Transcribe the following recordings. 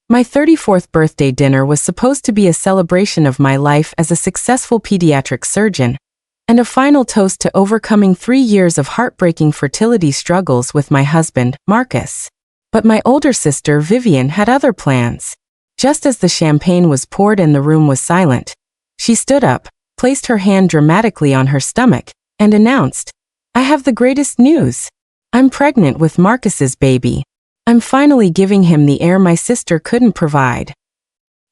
My 34th birthday dinner was supposed to be a celebration of my life as a successful pediatric surgeon, and a final toast to overcoming 3 years of heartbreaking fertility struggles with my husband, Marcus. But my older sister, Vivian, had other plans. Just as the champagne was poured and the room was silent, she stood up, placed her hand dramatically on her stomach, and announced, "I have the greatest news. I'm pregnant with Marcus's baby. I'm finally giving him the heir my sister couldn't provide."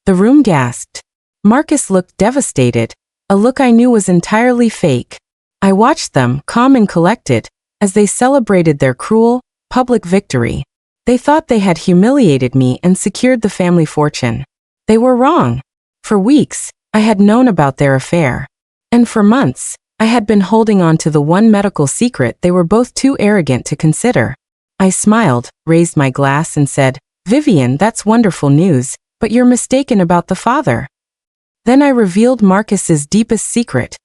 The room gasped. Marcus looked devastated, a look I knew was entirely fake. I watched them, calm and collected, as they celebrated their cruel, public victory. They thought they had humiliated me and secured the family fortune. They were wrong. For weeks, I had known about their affair. And for months, I had been holding on to the one medical secret they were both too arrogant to consider. I smiled, raised my glass and said, "Vivian, that's wonderful news, but you're mistaken about the father." Then I revealed Marcus's deepest secret.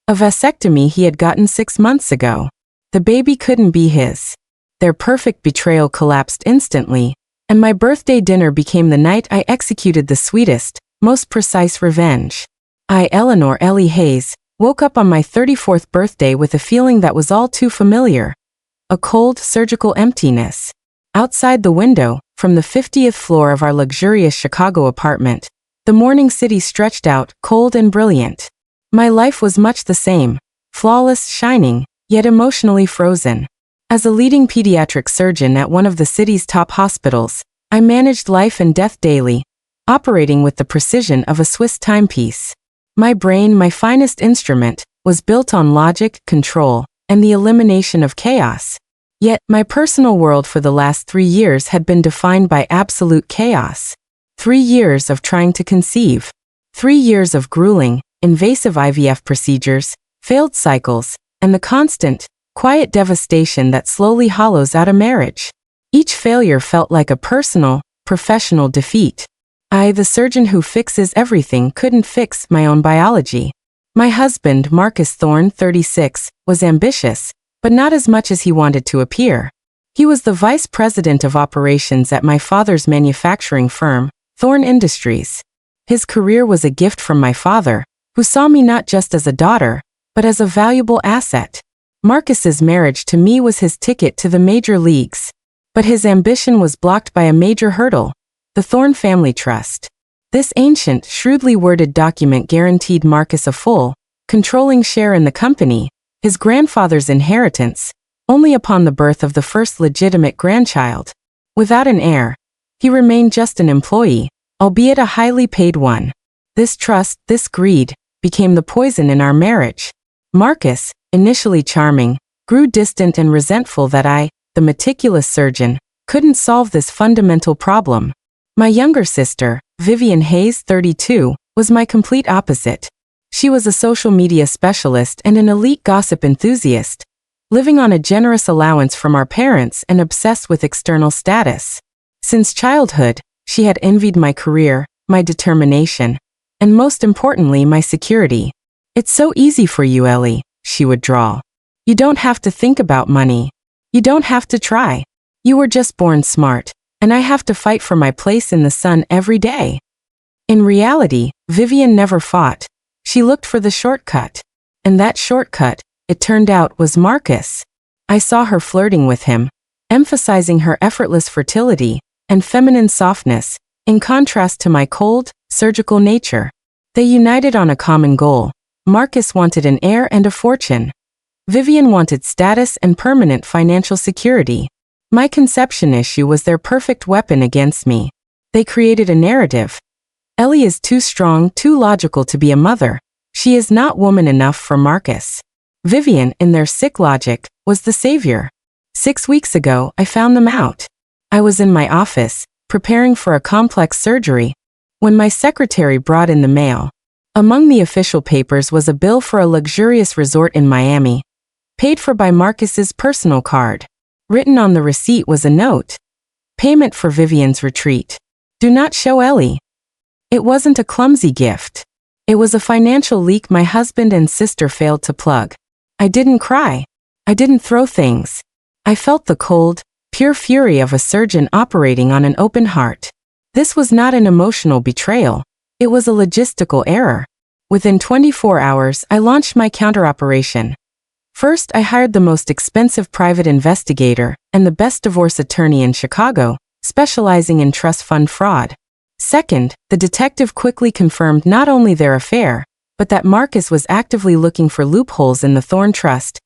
A vasectomy he had gotten 6 months ago. The baby couldn't be his. Their perfect betrayal collapsed instantly, and my birthday dinner became the night I executed the sweetest, most precise revenge. I, Eleanor Ellie Hayes, woke up on my 34th birthday with a feeling that was all too familiar. A cold, surgical emptiness. Outside the window, from the 50th floor of our luxurious Chicago apartment, the morning city stretched out, cold and brilliant. My life was much the same, flawless, shining, yet emotionally frozen. As a leading pediatric surgeon at one of the city's top hospitals, I managed life and death daily, operating with the precision of a Swiss timepiece. My brain, my finest instrument, was built on logic, control, and the elimination of chaos. Yet, my personal world for the last 3 years had been defined by absolute chaos. 3 years of trying to conceive. 3 years of grueling, invasive IVF procedures, failed cycles, and the constant, quiet devastation that slowly hollows out a marriage. Each failure felt like a personal, professional defeat. I, the surgeon who fixes everything, couldn't fix my own biology. My husband, Marcus Thorne, 36, was ambitious, but not as much as he wanted to appear. He was the vice president of operations at my father's manufacturing firm, Thorne Industries. His career was a gift from my father, who saw me not just as a daughter, but as a valuable asset. Marcus's marriage to me was his ticket to the major leagues. But his ambition was blocked by a major hurdle, the Thorne Family Trust. This ancient, shrewdly worded document guaranteed Marcus a full, controlling share in the company, his grandfather's inheritance, only upon the birth of the first legitimate grandchild. Without an heir, he remained just an employee, albeit a highly paid one. This trust, this greed, became the poison in our marriage. Marcus, initially charming, grew distant and resentful that I, the meticulous surgeon, couldn't solve this fundamental problem. My younger sister, Vivian Hayes, 32, was my complete opposite. She was a social media specialist and an elite gossip enthusiast, living on a generous allowance from our parents and obsessed with external status. Since childhood, she had envied my career, my determination, and most importantly, my security. "It's so easy for you, Ellie," she would drawl. "You don't have to think about money. You don't have to try. You were just born smart, and I have to fight for my place in the sun every day." In reality, Vivian never fought. She looked for the shortcut. And that shortcut, it turned out, was Marcus. I saw her flirting with him, emphasizing her effortless fertility and feminine softness, in contrast to my cold, surgical nature. They united on a common goal. Marcus wanted an heir and a fortune. Vivian wanted status and permanent financial security. My conception issue was their perfect weapon against me. They created a narrative. Ellie is too strong, too logical to be a mother. She is not woman enough for Marcus. Vivian, in their sick logic, was the savior. 6 weeks ago, I found them out. I was in my office, preparing for a complex surgery, when my secretary brought in the mail. Among the official papers was a bill for a luxurious resort in Miami, paid for by Marcus's personal card. Written on the receipt was a note. Payment for Vivian's retreat. Do not show Ellie. It wasn't a clumsy gift. It was a financial leak my husband and sister failed to plug. I didn't cry. I didn't throw things. I felt the cold, pure fury of a surgeon operating on an open heart. This was not an emotional betrayal. It was a logistical error. Within 24 hours, I launched my counteroperation. First, I hired the most expensive private investigator and the best divorce attorney in Chicago, specializing in trust fund fraud. Second, the detective quickly confirmed not only their affair, but that Marcus was actively looking for loopholes in the Thorn Trust,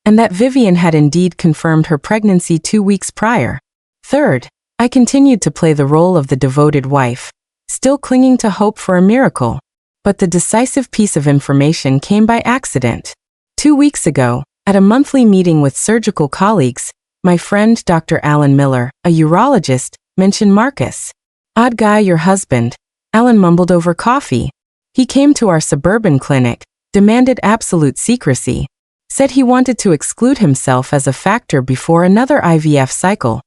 and that Vivian had indeed confirmed her pregnancy 2 weeks prior. Third, I continued to play the role of the devoted wife, still clinging to hope for a miracle. But the decisive piece of information came by accident. 2 weeks ago, at a monthly meeting with surgical colleagues, my friend Dr. Alan Miller, a urologist, mentioned Marcus. "Odd guy, your husband," Alan mumbled over coffee. "He came to our suburban clinic, demanded absolute secrecy, said he wanted to exclude himself as a factor before another IVF cycle."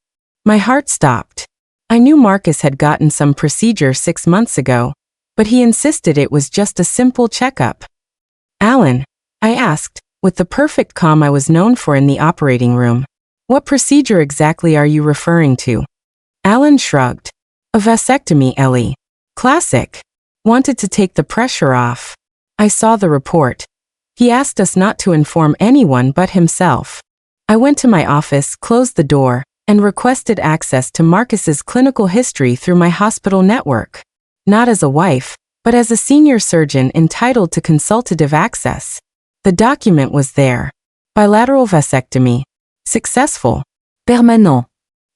My heart stopped. I knew Marcus had gotten some procedure 6 months ago, but he insisted it was just a simple checkup. "Alan," I asked, with the perfect calm I was known for in the operating room, "what procedure exactly are you referring to?" Alan shrugged. "A vasectomy, Ellie. Classic. Wanted to take the pressure off." I saw the report. He asked us not to inform anyone but himself. I went to my office, closed the door, and requested access to Marcus's clinical history through my hospital network. Not as a wife, but as a senior surgeon entitled to consultative access. The document was there. Bilateral vasectomy. Successful. Permanent.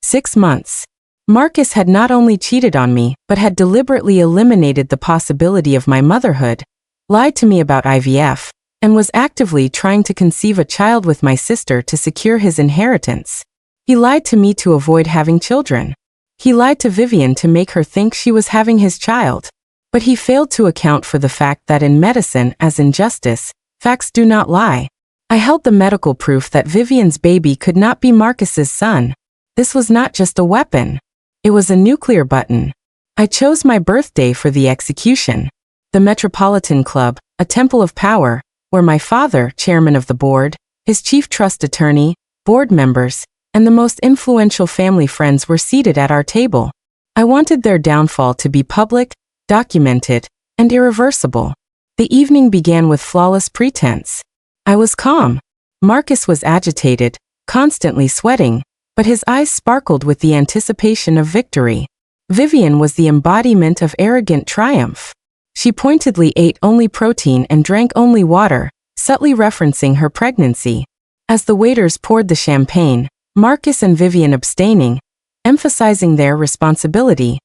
6 months. Marcus had not only cheated on me, but had deliberately eliminated the possibility of my motherhood, lied to me about IVF, and was actively trying to conceive a child with my sister to secure his inheritance. He lied to me to avoid having children. He lied to Vivian to make her think she was having his child. But he failed to account for the fact that in medicine, as in justice, facts do not lie. I held the medical proof that Vivian's baby could not be Marcus's son. This was not just a weapon. It was a nuclear button. I chose my birthday for the execution. The Metropolitan Club, a temple of power, where my father, chairman of the board, his chief trust attorney, board members, and the most influential family friends were seated at our table. I wanted their downfall to be public, documented, and irreversible. The evening began with flawless pretense. I was calm. Marcus was agitated, constantly sweating, but his eyes sparkled with the anticipation of victory. Vivian was the embodiment of arrogant triumph. She pointedly ate only protein and drank only water, subtly referencing her pregnancy. As the waiters poured the champagne, Marcus and Vivian abstaining, emphasizing their responsibility.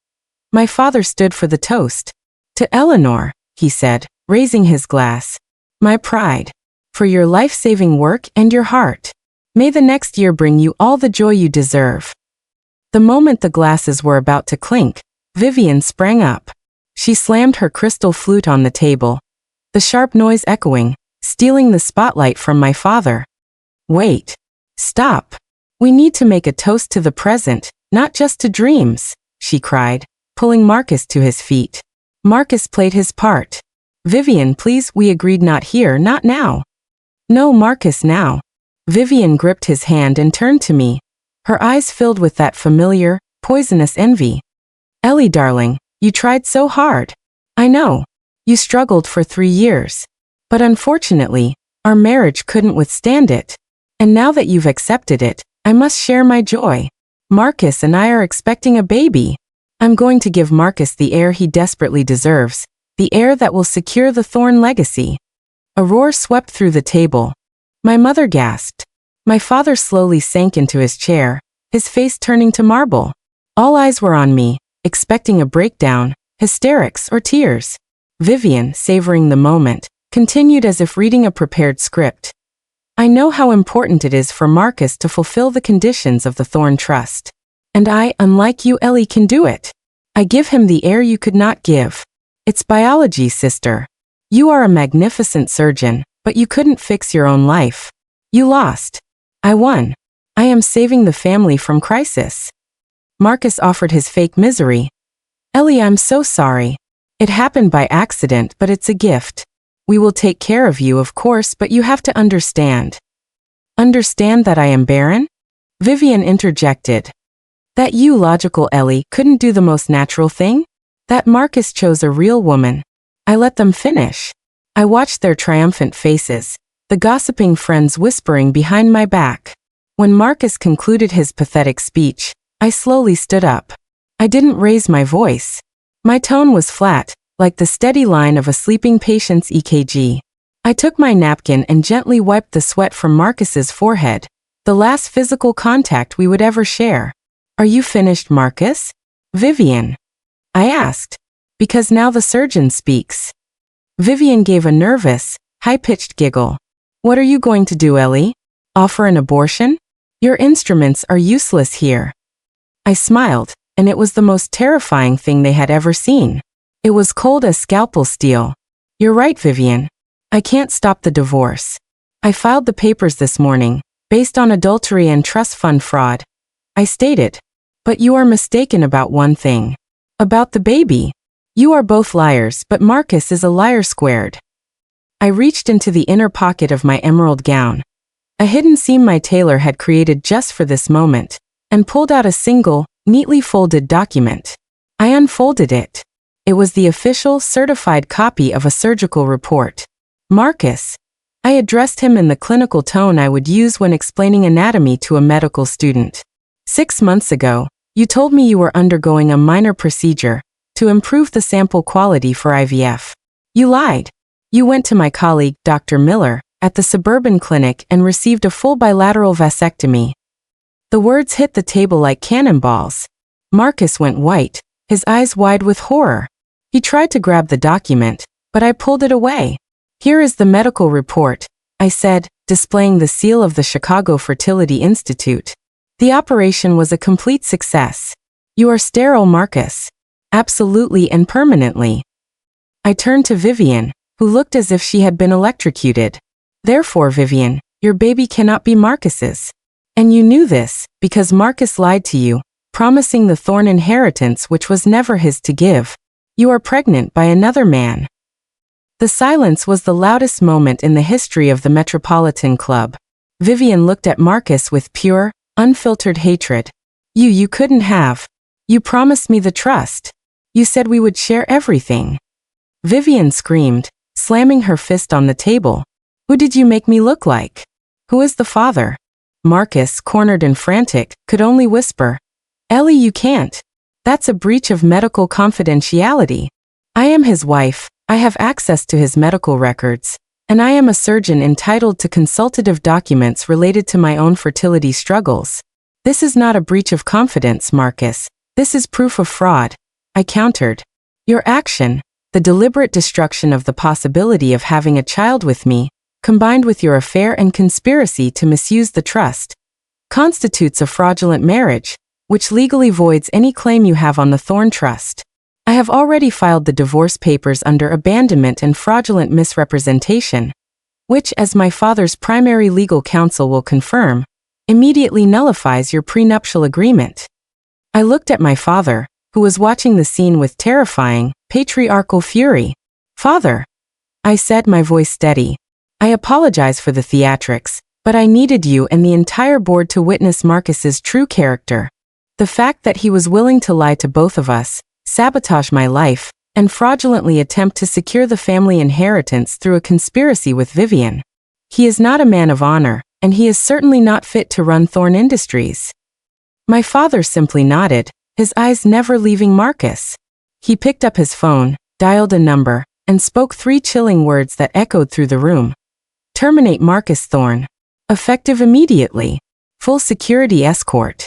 My father stood for the toast. "To Eleanor," he said, raising his glass. "My pride. For your life-saving work and your heart. May the next year bring you all the joy you deserve." The moment the glasses were about to clink, Vivian sprang up. She slammed her crystal flute on the table, the sharp noise echoing, stealing the spotlight from my father. "Wait. Stop. We need to make a toast to the present, not just to dreams," she cried, pulling Marcus to his feet. Marcus played his part. "Vivian, please, we agreed not here, not now." "No, Marcus, now." Vivian gripped his hand and turned to me, her eyes filled with that familiar, poisonous envy. "Ellie, darling, you tried so hard. I know. You struggled for 3 years. But unfortunately, our marriage couldn't withstand it. And now that you've accepted it, I must share my joy. Marcus and I are expecting a baby. I'm going to give Marcus the heir he desperately deserves, the heir that will secure the Thorn legacy." A roar swept through the table. My mother gasped. My father slowly sank into his chair, his face turning to marble. All eyes were on me, expecting a breakdown, hysterics, or tears. Vivian, savoring the moment, continued as if reading a prepared script. "I know how important it is for Marcus to fulfill the conditions of the Thorn Trust. And I, unlike you, Ellie, can do it. I give him the heir you could not give. It's biology, sister. You are a magnificent surgeon, but you couldn't fix your own life. You lost. I won. I am saving the family from crisis." Marcus offered his fake misery. "Ellie, I'm so sorry. It happened by accident, but it's a gift. We will take care of you, of course, but you have to understand." "Understand that I am barren?" Vivian interjected. That you, logical Ellie, couldn't do the most natural thing? That Marcus chose a real woman. I let them finish. I watched their triumphant faces, the gossiping friends whispering behind my back. When Marcus concluded his pathetic speech, I slowly stood up. I didn't raise my voice. My tone was flat, like the steady line of a sleeping patient's EKG. I took my napkin and gently wiped the sweat from Marcus's forehead, the last physical contact we would ever share. Are you finished, Marcus? Vivian. I asked, because now the surgeon speaks. Vivian gave a nervous, high-pitched giggle. What are you going to do, Ellie? Offer an abortion? Your instruments are useless here. I smiled, and it was the most terrifying thing they had ever seen. It was cold as scalpel steel. You're right, Vivian. I can't stop the divorce. I filed the papers this morning, based on adultery and trust fund fraud. I stated. But you are mistaken about one thing. About the baby. You are both liars, but Marcus is a liar squared. I reached into the inner pocket of my emerald gown, a hidden seam my tailor had created just for this moment, and pulled out a single, neatly folded document. I unfolded it. It was the official, certified copy of a surgical report. Marcus. I addressed him in the clinical tone I would use when explaining anatomy to a medical student. 6 months ago, you told me you were undergoing a minor procedure to improve the sample quality for IVF. You lied. You went to my colleague, Dr. Miller, at the suburban clinic and received a full bilateral vasectomy. The words hit the table like cannonballs. Marcus went white, his eyes wide with horror. He tried to grab the document, but I pulled it away. Here is the medical report, I said, displaying the seal of the Chicago Fertility Institute. The operation was a complete success. You are sterile, Marcus. Absolutely and permanently. I turned to Vivian, who looked as if she had been electrocuted. Therefore, Vivian, your baby cannot be Marcus's. And you knew this, because Marcus lied to you, promising the Thorne inheritance which was never his to give. You are pregnant by another man. The silence was the loudest moment in the history of the Metropolitan Club. Vivian looked at Marcus with pure, unfiltered hatred. You couldn't have. You promised me the trust. You said we would share everything. Vivian screamed, slamming her fist on the table. Who did you make me look like? Who is the father? Marcus, cornered and frantic, could only whisper. Ellie, you can't. That's a breach of medical confidentiality. I am his wife, I have access to his medical records, and I am a surgeon entitled to consultative documents related to my own fertility struggles. This is not a breach of confidence, Marcus. This is proof of fraud. I countered. Your action, the deliberate destruction of the possibility of having a child with me, combined with your affair and conspiracy to misuse the trust, constitutes a fraudulent marriage, which legally voids any claim you have on the Thorne Trust. I have already filed the divorce papers under abandonment and fraudulent misrepresentation, which, as my father's primary legal counsel will confirm, immediately nullifies your prenuptial agreement. I looked at my father, who was watching the scene with terrifying, patriarchal fury. Father, I said, my voice steady. I apologize for the theatrics, but I needed you and the entire board to witness Marcus's true character. The fact that he was willing to lie to both of us, sabotage my life, and fraudulently attempt to secure the family inheritance through a conspiracy with Vivian. He is not a man of honor, and he is certainly not fit to run Thorne Industries. My father simply nodded, his eyes never leaving Marcus. He picked up his phone, dialed a number, and spoke 3 chilling words that echoed through the room. Terminate Marcus Thorne. Effective immediately. Full security escort.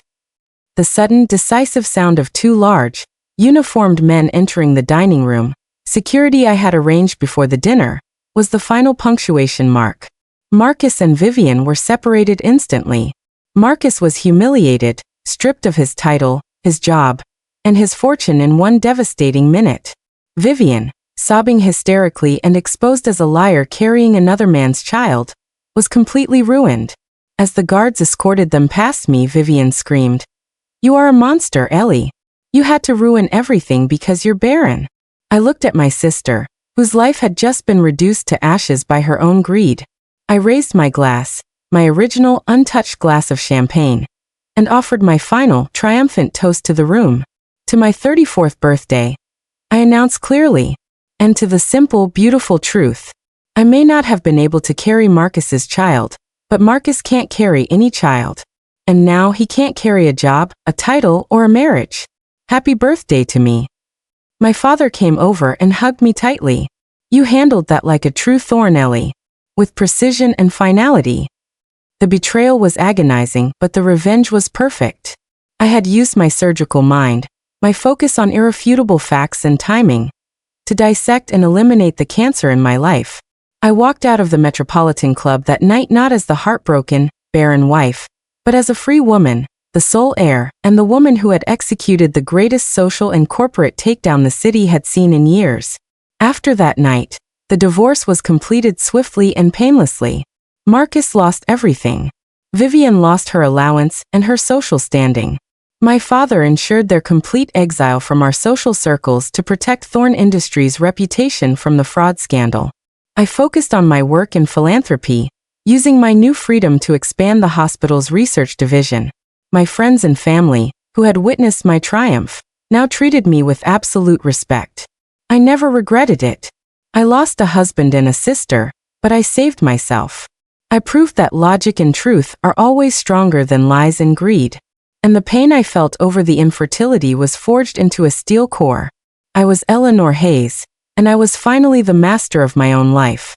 The sudden, decisive sound of 2 large, uniformed men entering the dining room, security I had arranged before the dinner, was the final punctuation mark. Marcus and Vivian were separated instantly. Marcus was humiliated, stripped of his title, his job, and his fortune in one devastating minute. Vivian, sobbing hysterically and exposed as a liar carrying another man's child, was completely ruined. As the guards escorted them past me, Vivian screamed, "You are a monster, Ellie. You had to ruin everything because you're barren." I looked at my sister, whose life had just been reduced to ashes by her own greed. I raised my glass, my original untouched glass of champagne, and offered my final, triumphant toast to the room. To my 34th birthday, I announced clearly, and to the simple, beautiful truth. I may not have been able to carry Marcus's child, but Marcus can't carry any child. And now he can't carry a job, a title, or a marriage. Happy birthday to me. My father came over and hugged me tightly. You handled that like a true thorn, Ellie. With precision and finality. The betrayal was agonizing, but the revenge was perfect. I had used my surgical mind, my focus on irrefutable facts and timing, to dissect and eliminate the cancer in my life. I walked out of the Metropolitan Club that night not as the heartbroken, barren wife, but as a free woman, the sole heir, and the woman who had executed the greatest social and corporate takedown the city had seen in years. After that night, the divorce was completed swiftly and painlessly. Marcus lost everything. Vivian lost her allowance and her social standing. My father ensured their complete exile from our social circles to protect Thorn Industries' reputation from the fraud scandal. I focused on my work in philanthropy, using my new freedom to expand the hospital's research division. My friends and family, who had witnessed my triumph, now treated me with absolute respect. I never regretted it. I lost a husband and a sister, but I saved myself. I proved that logic and truth are always stronger than lies and greed. And the pain I felt over the infertility was forged into a steel core. I was Eleanor Hayes, and I was finally the master of my own life.